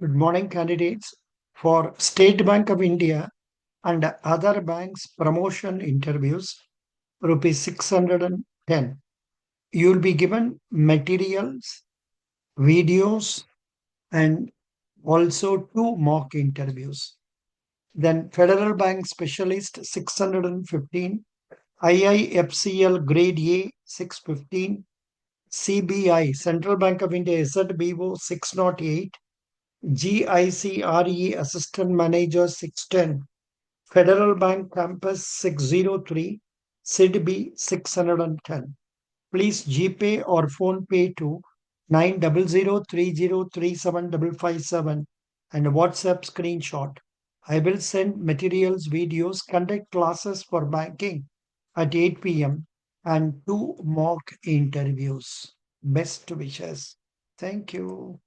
Good morning, candidates. For State Bank of India and other banks promotion interviews, rupees 610. You'll be given materials, videos, and also two mock interviews. Then Federal Bank Specialist 615, IIFCL Grade A 615, CBI Central Bank of India ZBO 608, GICRE Assistant Manager 610, Federal Bank Campus 603, SIDB 610. Please GPay or Phone Pay to 90030375557 and WhatsApp screenshot. I will send materials, videos, conduct classes for banking at 8 p.m. and two mock interviews. Best wishes. Thank you.